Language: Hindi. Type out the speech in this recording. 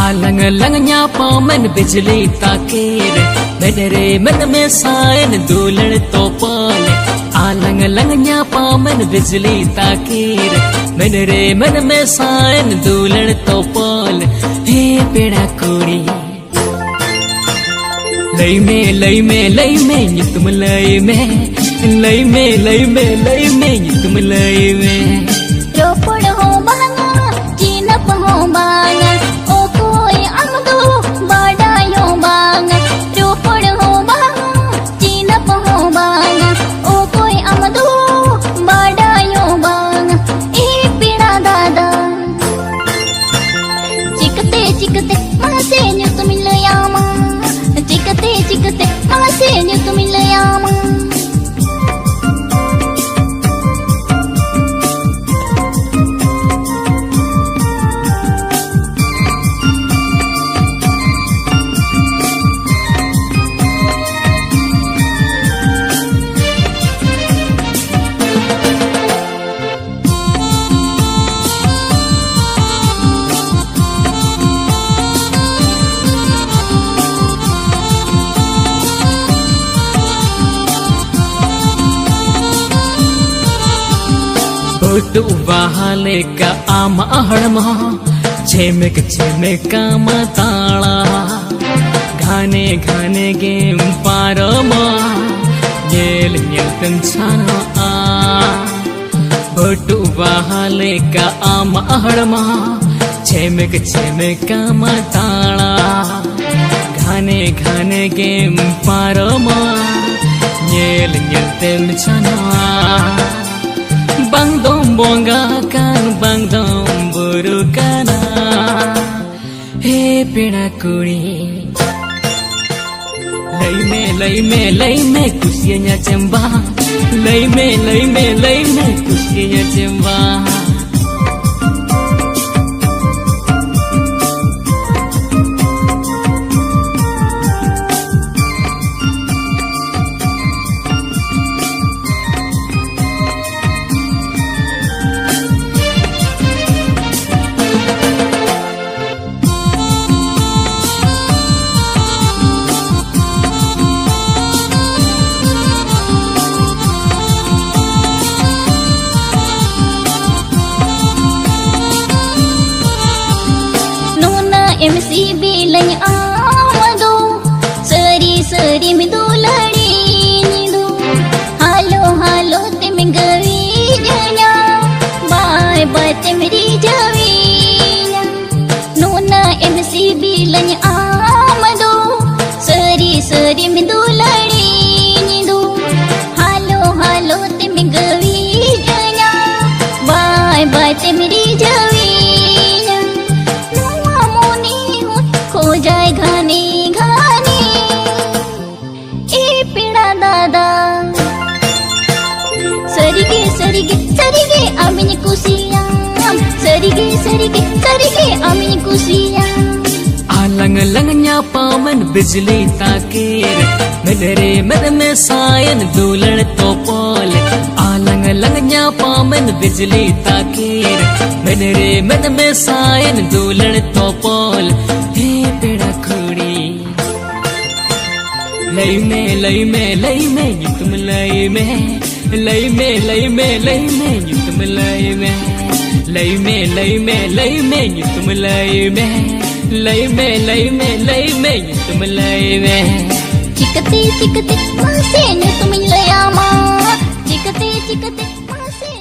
आलंग लंग न्यापा मन बिजली ताकेर मेरे मन में सायन दूलण तो पाल आलंग लंग न्यापा मन बिजली ताकेर मेरे मन में सायन दूलण तो पाल हे पेड़ा कोड़ी लई में तुम लई में तुम लई में रोपड़ हो बांगा चीनप हो बांगा ओ कोई अमदो बाडायो बांगा रोपड़ हो बांगा चीनप हो बांगा ओ कोई अमदो बाडायो बांगा ए पीड़ा दादा चिकते मासे न्यू तुम लयामा चिकते मासे न्यू तुम लयामा बोट वाले का आम अहड़मा झेमेक मताला घाने गेम पारमा येल तन छाना आ बोट वाले का आम अहड़मा झेमेक मताला घाने गेम पारमा येल तन छाना bang dom bonga kan bang dom buru kana he pina kuri lay me kusianya chemba lay me kusianya chemba MCB lany amado seri mi do ladi ni do halo te me gavi janya bye te meri javinya nona MCB lany amado seri mi do ladi ni do halo te me gavi janya bye te meri javinya जाए घाने ए पीड़ा दादा सरिगे अमिन कुसिया सरिगे अमिन कुसिया आलंग लंग न्यापा मन बिजली ताकेर मेरे मन में सायन दूलण तो पाल आलंग लंग न्यापा मन बिजली ताकेर मेरे मन में सायन दूलण तो पाल हे पेड़ा खोड़ी लई में तुम लई में तुम लई में तुम लई में तुम लई में चिकते मासे न्यू तुम लयामा चिकते मासे